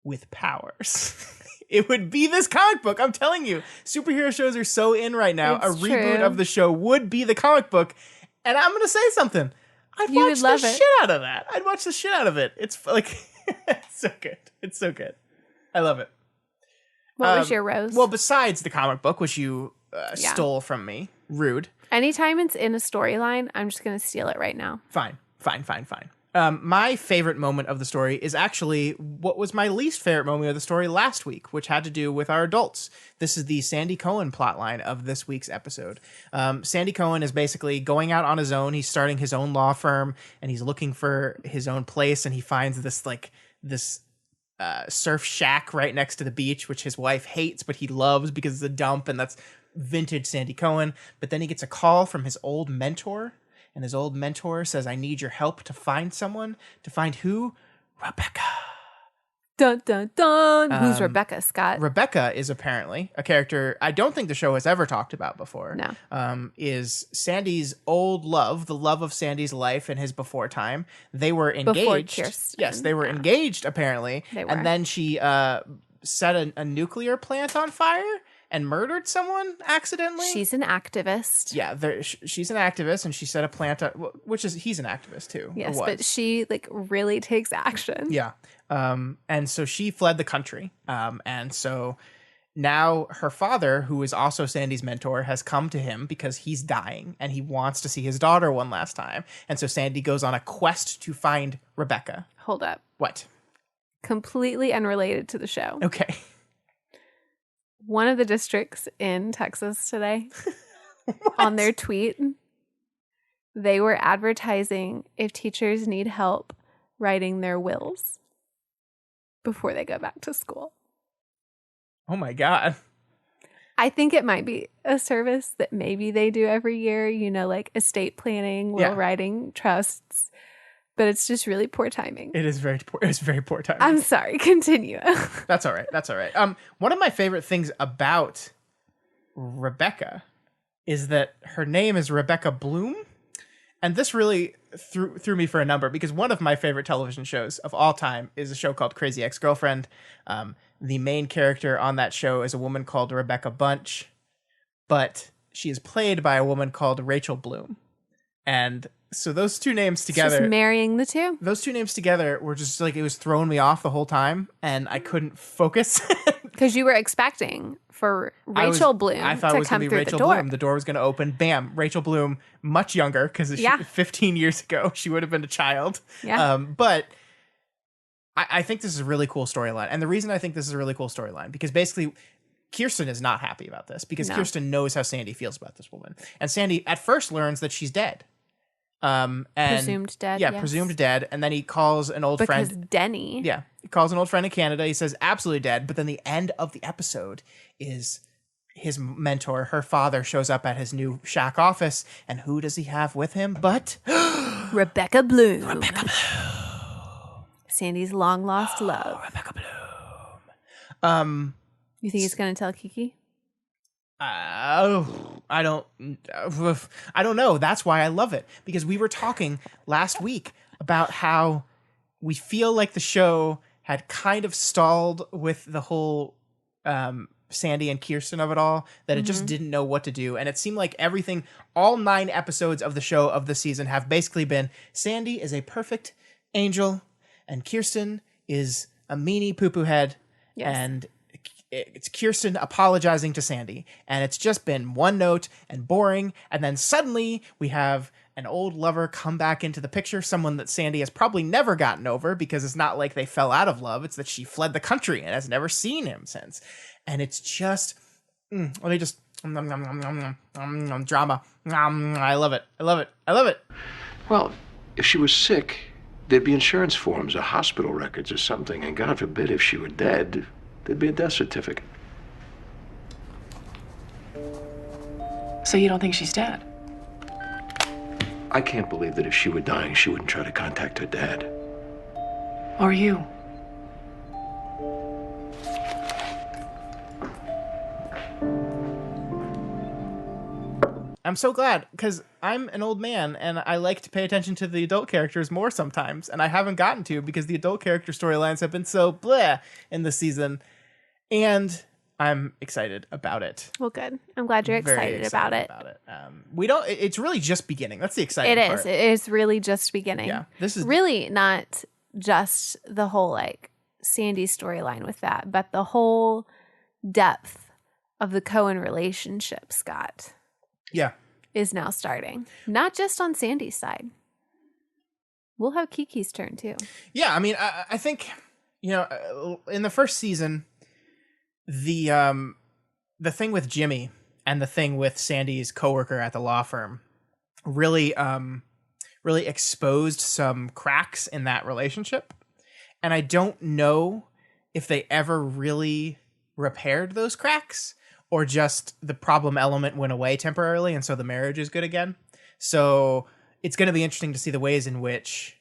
with powers. It would be this comic book. I'm telling you, superhero shows are so in right now. It's a reboot true. of the show would be the comic book. And I'm going to say something. I'd You would watch love the it. shit out of that. I'd watch the shit out of it. It's like, it's so good. It's so good. I love it. What was your rose? Well, besides the comic book, which you stole from me. Rude. Anytime it's in a storyline, I'm just going to steal it right now. Fine. My favorite moment of the story is actually what was my least favorite moment of the story last week, which had to do with our adults. This is the Sandy Cohen plotline of this week's episode. Sandy Cohen is basically going out on his own. He's starting his own law firm, and he's looking for his own place, and he finds this surf shack right next to the beach, which his wife hates, but he loves because it's a dump, and that's vintage Sandy Cohen. But then he gets a call from his old mentor, and his old mentor says, I need your help to find someone. To find who? Rebecca. Dun, dun, dun. Who's Rebecca, Scott? Rebecca is apparently a character I don't think the show has ever talked about before. No. Is Sandy's old love, the love of Sandy's life in his before time. They were engaged. Before Kirsten. Yes, they were engaged, apparently. They were. And then she set a nuclear plant on fire and murdered someone accidentally. She's an activist. Yeah, she's an activist, and she set a plant, he's an activist too. Yes, but she really takes action. Yeah. And so she fled the country. And so now her father, who is also Sandy's mentor, has come to him because he's dying and he wants to see his daughter one last time. And so Sandy goes on a quest to find Rebecca. Hold up. What? Completely unrelated to the show. Okay. One of the districts in Texas today, on their tweet, they were advertising if teachers need help writing their wills before they go back to school. Oh my God. I think it might be a service that maybe they do every year, like estate planning, will writing, trusts, but it's just really poor timing. It is very poor timing. I'm sorry. Continue. That's all right. One of my favorite things about Rebecca is that her name is Rebecca Bloom. And this really threw me for a number because one of my favorite television shows of all time is a show called Crazy Ex-Girlfriend. The main character on that show is a woman called Rebecca Bunch, but she is played by a woman called Rachel Bloom. And so those two names together, just marrying the two. Those two names together were just it was throwing me off the whole time, and I couldn't focus. Because you were expecting for Rachel Bloom I thought to it was come going to be through Rachel the door. Bloom. The door was going to open. Bam, Rachel Bloom, much younger because 15 years ago she would have been a child. Yeah. But I think this is a really cool storyline, and the reason I think this is a really cool storyline because basically Kirsten is not happy about this because Kirsten knows how Sandy feels about this woman, and Sandy at first learns that she's dead. And presumed dead. Yeah, yes. presumed dead. And then he calls an old friend. Because Denny. Yeah. He calls an old friend in Canada. He says, absolutely dead. But then the end of the episode is his mentor, her father, shows up at his new shack office. And who does he have with him but Rebecca Bloom. Sandy's long lost love. Rebecca Bloom. You think he's going to tell Kiki? I don't know. That's why I love it, because we were talking last week about how we feel like the show had kind of stalled with the whole Sandy and Kirsten of it all, that it just didn't know what to do. And it seemed like everything, all 9 episodes of the show of the season have basically been Sandy is a perfect angel and Kirsten is a meanie poo-poo head. Yes. And it's Kirsten apologizing to Sandy, and it's just been one note and boring. And then suddenly we have an old lover come back into the picture, someone that Sandy has probably never gotten over, because it's not like they fell out of love. It's that she fled the country and has never seen him since. And it's just, let me just, drama. I love it. I love it. I love it. Well, if she was sick, there'd be insurance forms or hospital records or something. And God forbid if she were dead, there'd be a death certificate. So you don't think she's dead? I can't believe that if she were dying, she wouldn't try to contact her dad. Or you? I'm so glad, because I'm an old man and I like to pay attention to the adult characters more sometimes, and I haven't gotten to because the adult character storylines have been so bleh in this season, and I'm excited about it. Well, good. I'm glad you're excited about it. It's really just beginning. That's the exciting part. It is really just beginning. Yeah, this is really not just the whole Sandy storyline with that, but the whole depth of the Cohen relationship, Scott. Yeah. Is now starting. Not just on Sandy's side. We'll have Kiki's turn too. Yeah, I mean, I think, in the first season, the thing with Jimmy and the thing with Sandy's coworker at the law firm really exposed some cracks in that relationship. And I don't know if they ever really repaired those cracks or just the problem element went away temporarily and so the marriage is good again. So it's going to be interesting to see the ways in which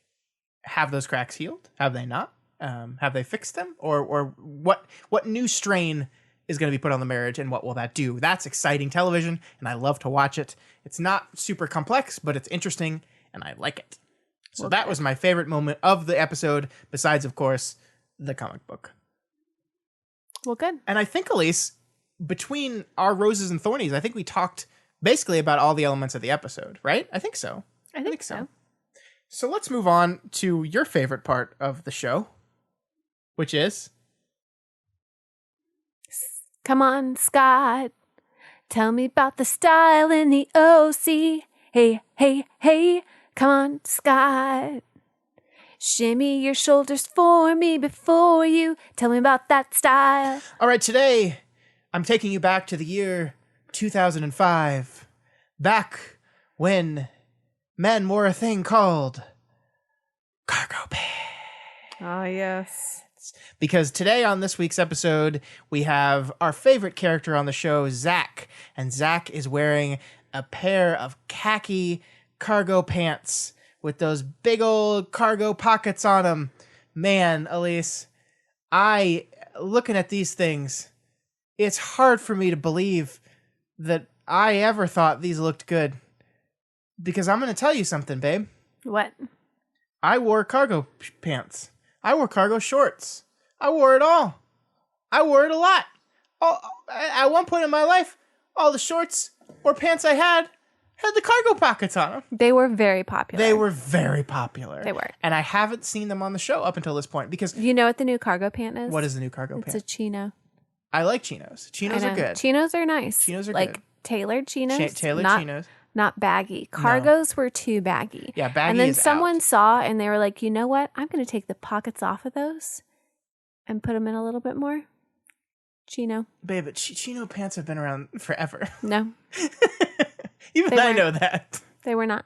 have those cracks healed? Have they not? Have they fixed them? Or what new strain is going to be put on the marriage and what will that do? That's exciting television and I love to watch it. It's not super complex, but it's interesting and I like it. So that was my favorite moment of the episode, besides, of course, the comic book. Well, good. And I think, Elyse, between our roses and thornies, I think we talked basically about all the elements of the episode, right? I think so. I think so. So let's move on to your favorite part of the show, which is... Come on, Scott. Tell me about the style in the OC. Hey, hey, hey. Come on, Scott. Shimmy your shoulders for me before you tell me about that style. All right, today I'm taking you back to the year 2005. Back when men wore a thing called cargo pants. Ah, yes. Because today on this week's episode, we have our favorite character on the show, Zach. And Zach is wearing a pair of khaki cargo pants with those big old cargo pockets on them. Man, Elyse, looking at these things, it's hard for me to believe that I ever thought these looked good. Because I'm going to tell you something, babe. What? I wore cargo pants. I wore cargo shorts. I wore it all. I wore it a lot. At one point in my life, all the shorts or pants I had the cargo pockets on them. They were very popular. They were very popular. They were. And I haven't seen them on the show up until this point because... You know what the new cargo pant is? What is the new cargo pant? It's a chino. I like chinos. Chinos are good. Chinos are nice. Chinos are like good. Tailored chinos. Tailored chinos. Not baggy. Cargos were too baggy. Yeah, baggy And then is someone out. saw and they were like, you know what? I'm going to take the pockets off of those and put them in a little bit more. Chino. Babe, but chino pants have been around forever. No. Even I know that. They were not.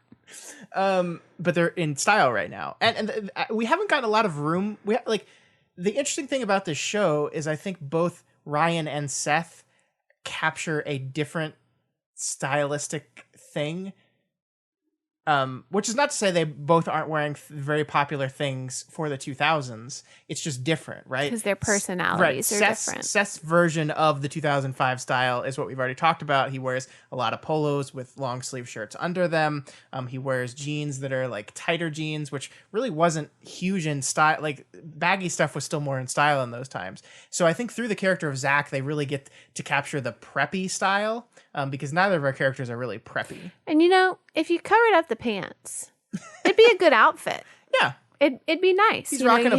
But they're in style right now. And we haven't gotten a lot of room. The interesting thing about this show is I think both Ryan and Seth capture a different stylistic thing. Which is not to say they both aren't wearing very popular things for the 2000s. It's just different, right? Because their personalities are different. Seth's version of the 2005 style is what we've already talked about. He wears a lot of polos with long sleeve shirts under them. He wears jeans that are like tighter jeans, which really wasn't huge in style. Like baggy stuff was still more in style in those times. So I think through the character of Zach, they really get to capture the preppy style. Because neither of our characters are really preppy. And if you covered up the pants, it'd be a good outfit. Yeah. It'd be nice. He's rocking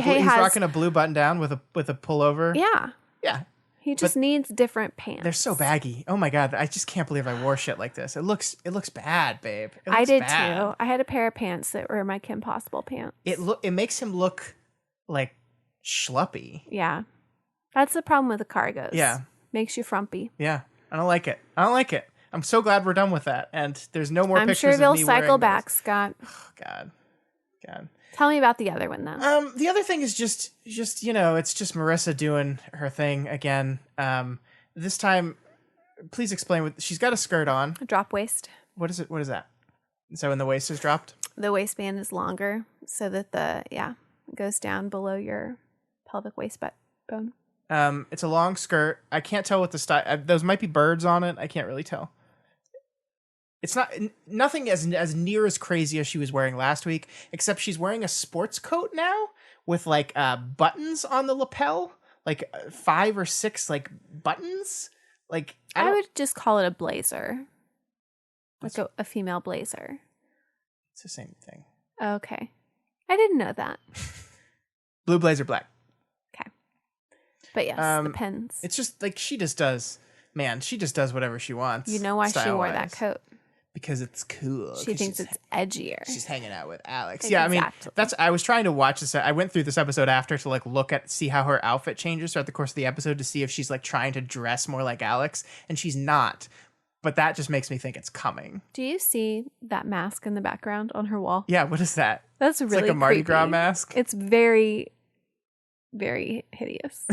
a blue button down with a pullover. Yeah. Yeah. He just needs different pants. They're so baggy. Oh my God. I just can't believe I wore shit like this. It looks bad, babe. I did too. I had a pair of pants that were my Kim Possible pants. It makes him look like schluppy. Yeah. That's the problem with the cargos. Yeah. Makes you frumpy. Yeah. I don't like it. I'm so glad we're done with that. And there's no more pictures I'm sure they'll of me cycle wearing back, those. Scott. Oh, God. Tell me about the other one, though. The other thing is just it's just Marissa doing her thing again. This time, please explain. She's got a skirt on. A drop waist. What is it? What is that? So when the waist is dropped? The waistband is longer so that it goes down below your pelvic waist bone. It's a long skirt. I can't tell what the style. Those might be birds on it. I can't really tell. It's nothing as near as crazy as she was wearing last week, except she's wearing a sports coat now with like buttons on the lapel, like 5 or 6 like buttons. Like I would just call it a blazer, like a female blazer. It's the same thing. Okay, I didn't know that. Blue blazer, black. But yes, the pens. It's just like she just does whatever she wants. You know why she wore that coat? because it's cool. She thinks it's edgier. She's hanging out with Alex. Exactly. Yeah, I mean, I was trying to watch this. I went through this episode after to like see how her outfit changes throughout the course of the episode to see if she's like trying to dress more like Alex, and she's not. But that just makes me think it's coming. Do you see that mask in the background on her wall? Yeah, what is that? That's really like a Mardi creepy. Gras mask. It's very, very hideous.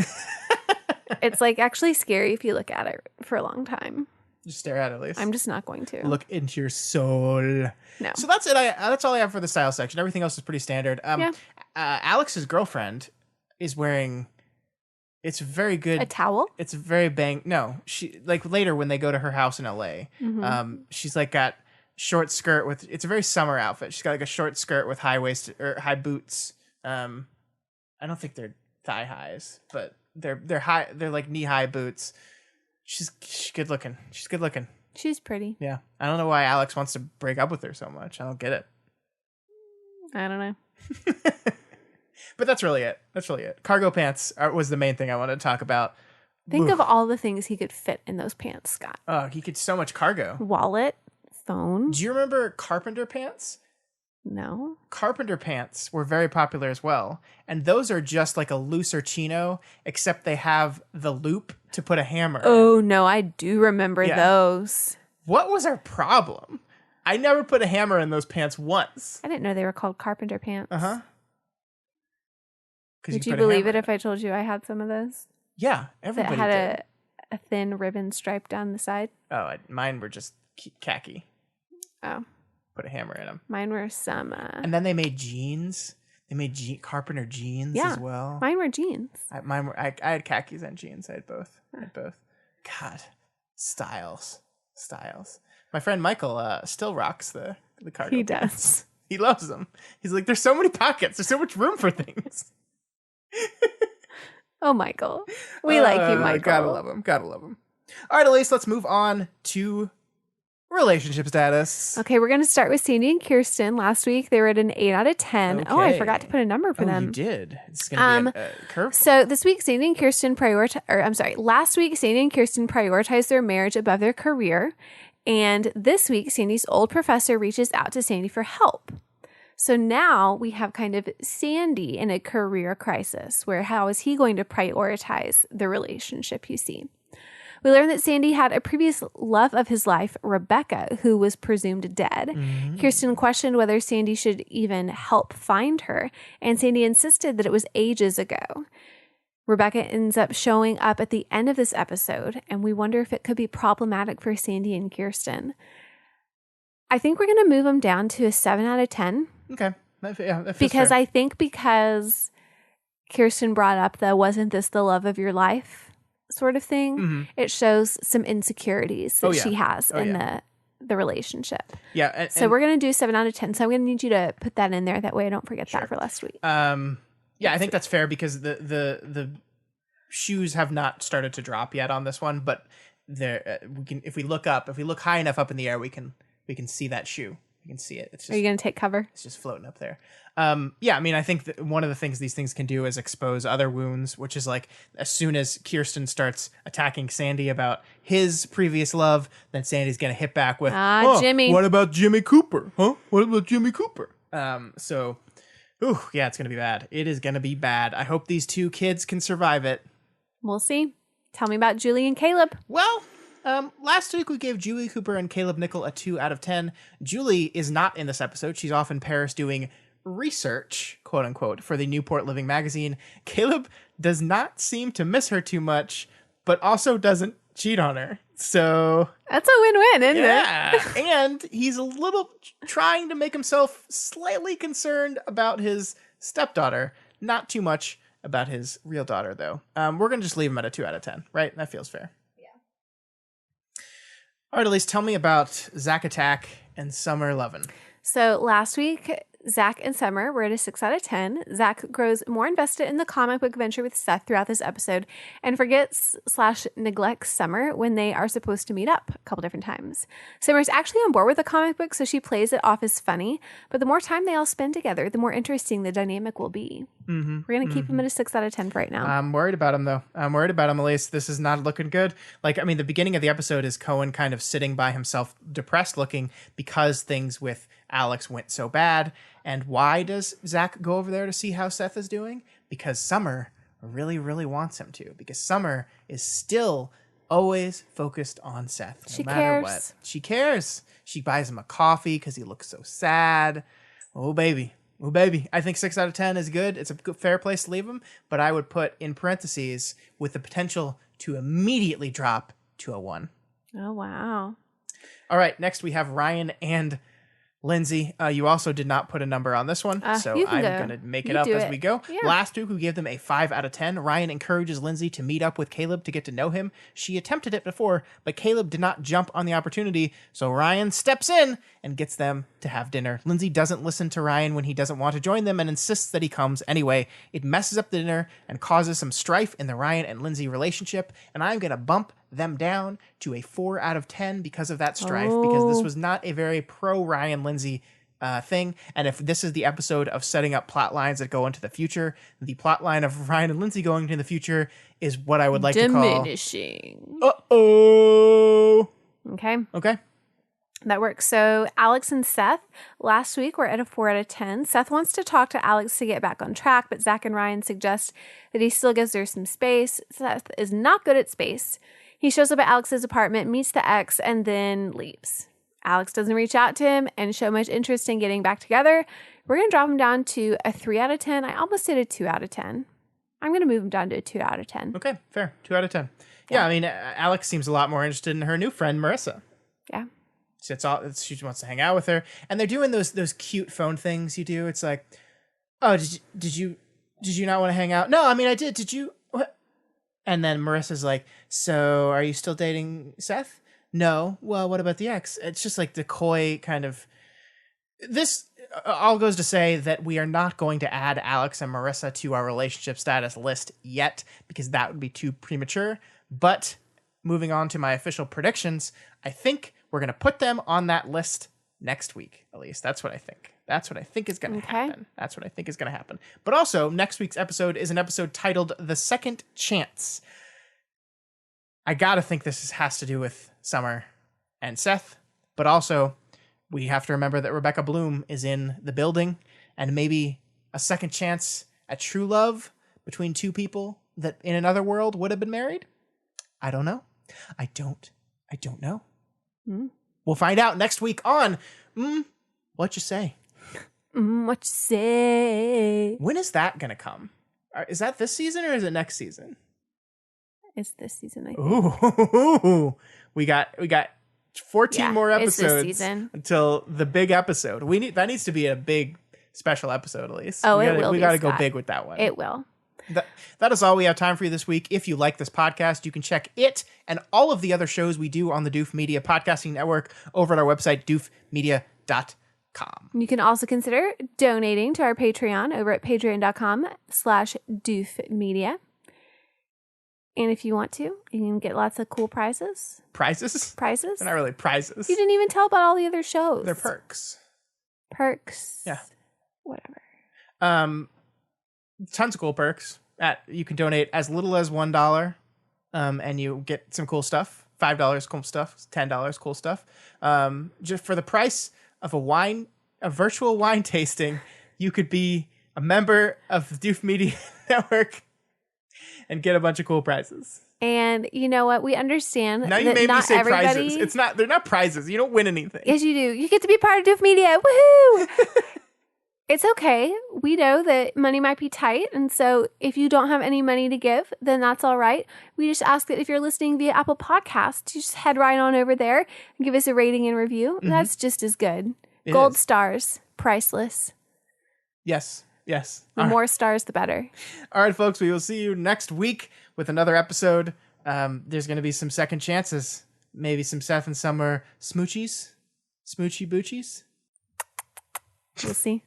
It's like actually scary if you look at it for a long time. Just stare at it, Elyse. I'm just not going to. Look into your soul. No. So that's it. That's all I have for the style section. Everything else is pretty standard. Alex's girlfriend is wearing... It's very good. A towel? It's very No, she like later when they go to her house in LA. She's like got short skirt with. It's a very summer outfit. She's got like a short skirt with high waist or high boots. I don't think they're thigh highs, but they're high. They're like knee high boots. She's good looking. She's good looking. She's pretty. Yeah, I don't know why Alex wants to break up with her so much. I don't get it. I don't know. But that's really it. Cargo pants was the main thing I wanted to talk about. Think of all the things he could fit in those pants, Scott. Oh, he could so much cargo. Wallet, phone. Do you remember Carpenter Pants? No. Carpenter Pants were very popular as well. And those are just like a looser chino, except they have the loop to put a hammer. Oh, no, I do remember those. What was our problem? I never put a hammer in those pants once. I didn't know they were called Carpenter Pants. Uh-huh. Would you believe it if I told you I had some of those? Yeah, everybody that had did. a thin ribbon stripe down the side? Oh, mine were just khaki. Oh. Put a hammer in them. Mine were some... And then they made jeans. They made Carpenter jeans as well. Mine were jeans. I had khakis and jeans. I had both. God, styles. My friend Michael still rocks the cargo He pants. does. He loves them. He's like, there's so many pockets. There's so much room for things. Oh, Michael. We like you, Michael. Gotta love him. All right, Elyse, let's move on to relationship status. Okay, we're going to start with Sandy and Kirsten. Last week, they were at an 8 out of 10. Oh, I forgot to put a number for them. You did. It's going to be a curve. So this week, Sandy and Kirsten last week, Sandy and Kirsten prioritized their marriage above their career. And this week, Sandy's old professor reaches out to Sandy for help. So now we have kind of Sandy in a career crisis where how is he going to prioritize the relationship you see? We learn that Sandy had a previous love of his life, Rebecca, who was presumed dead. Mm-hmm. Kirsten questioned whether Sandy should even help find her, and Sandy insisted that it was ages ago. Rebecca ends up showing up at the end of this episode, and we wonder if it could be problematic for Sandy and Kirsten. I think we're going to move them down to a 7 out of 10. Okay. That feels because fair. I think because Kirsten brought up the wasn't this the love of your life sort of thing, it shows some insecurities that she has in the relationship. Yeah. So we're going to do 7 out of 10. So I'm going to need you to put that in there. That way I don't forget that for last week. Yeah, I think that's fair because the shoes have not started to drop yet on this one, but we can if we look high enough up in the air, we can see that shoe. We can see it. It's just, are you going to take cover? It's just floating up there. Yeah, I mean, I think that one of the things these things can do is expose other wounds, which is like as soon as Kirsten starts attacking Sandy about his previous love, then Sandy's going to hit back with, Jimmy. What about Jimmy Cooper? Huh? What about Jimmy Cooper? So, yeah, it's going to be bad. It is going to be bad. I hope these two kids can survive it. We'll see. Tell me about Julie and Caleb. Well, last week we gave Julie Cooper and Caleb Nickel a 2 out of 10. Julie is not in this episode. She's off in Paris doing research, quote unquote, for the Newport Living magazine. Caleb does not seem to miss her too much, but also doesn't cheat on her. So that's a win-win, isn't it? Yeah. And he's a little trying to make himself slightly concerned about his stepdaughter. Not too much about his real daughter, though. We're going to just leave him at a 2 out of 10, right? That feels fair. All right, Elyse, tell me about Zack Attack and Summer Lovin'. So last week, Zach and Summer were at a 6 out of 10. Zach grows more invested in the comic book venture with Seth throughout this episode and forgets/neglects Summer when they are supposed to meet up a couple different times. Summer's actually on board with the comic book, so she plays it off as funny, but the more time they all spend together, the more interesting the dynamic will be. We're going to keep him at a 6 out of 10 for right now. I'm worried about him, though. I'm worried about him, Elyse. This is not looking good. Like, I mean, the beginning of the episode is Cohen kind of sitting by himself, depressed looking, because things with Alex went so bad. And why does Zach go over there to see how Seth is doing? Because Summer really, really wants him to. Because Summer is still always focused on Seth. No She matter cares. what. She cares. She buys him a coffee because he looks so sad. Oh, baby. Oh, baby. I think 6 out of 10 is good. It's a good, fair place to leave him. But I would put in parentheses with the potential to immediately drop to a 1. Oh, wow. All right. Next, we have Ryan and Lindsay. You also did not put a number on this one, so you can I'm go. going to make You it up do as it. we go. Yeah. Last week, we gave them a 5 out of 10. Ryan encourages Lindsay to meet up with Caleb to get to know him. She attempted it before, but Caleb did not jump on the opportunity, so Ryan steps in and gets them to have dinner. Lindsay doesn't listen to Ryan when he doesn't want to join them and insists that he comes anyway. It messes up the dinner and causes some strife in the Ryan and Lindsay relationship, and I'm going to bump them down to a 4 out of 10 because of that strife, because this was not a very pro Ryan Lindsay thing. And if this is the episode of setting up plot lines that go into the future, the plot line of Ryan and Lindsay going into the future is what I would like to call diminishing. Uh-oh. Okay. That works. So Alex and Seth last week were at a 4 out of 10. Seth wants to talk to Alex to get back on track, but Zach and Ryan suggest that he still gives her some space. Seth is not good at space. He shows up at Alex's apartment, meets the ex, and then leaves. Alex doesn't reach out to him and show much interest in getting back together. We're going to drop him down to a 3 out of 10. I almost did a 2 out of 10. I'm going to move him down to a 2 out of 10. Okay, fair. 2 out of 10. Yeah, I mean, Alex seems a lot more interested in her new friend, Marissa. Yeah. She wants to hang out with her. And they're doing those cute phone things you do. It's like, oh, did you not want to hang out? No, I mean, I did. Did you? What? And then Marissa's like, so are you still dating Seth? No. Well, what about the ex? It's just like the coy kind of... This all goes to say that we are not going to add Alex and Marissa to our relationship status list yet, because that would be too premature. But moving on to my official predictions, I think we're going to put them on that list next week, at least. That's what I think. That's what I think is going to happen. That's what I think is going to happen. But also, next week's episode is an episode titled The Second Chance. I got to think this has to do with Summer and Seth, but also we have to remember that Rebecca Bloom is in the building, and maybe a second chance at true love between two people that in another world would have been married. I don't know. I don't know. We'll find out next week on Whatcha Say. Whatcha Say? When is that going to come? Is that this season or is it next season? It's this season, I think. Ooh, we got 14 more it's this episodes season. until the big episode. That needs to be a big special episode, Elyse. Oh, we got to go big with that one. It will. That is all we have time for you this week. If you like this podcast, you can check it and all of the other shows we do on the Doof Media Podcasting Network over at our website, doofmedia.com. You can also consider donating to our Patreon over at patreon.com/doofmedia. And if you want to, you can get lots of cool prizes. Prizes? Prizes? They're not really prizes. You didn't even tell about all the other shows. They're perks. Perks. Yeah. Whatever. Tons of cool perks. You can donate as little as $1, and you get some cool stuff. $5 cool stuff. $10 cool stuff. Just for the price of a virtual wine tasting, you could be a member of the Doof Media Network and get a bunch of cool prizes. And you know what? We understand Now you that made me not say everybody... prizes. They're not prizes. You don't win anything. Yes, you do. You get to be part of Doof Media. Woohoo! It's okay. We know that money might be tight. And so if you don't have any money to give, then that's all right. We just ask that if you're listening via Apple Podcasts, you just head right on over there and give us a rating and review. Mm-hmm. That's just as good. Gold stars. Priceless. Yes. The more stars, the better. All right, folks. We will see you next week with another episode. There's going to be some second chances. Maybe some Seth and Summer smoochies. Smoochy boochies. We'll see.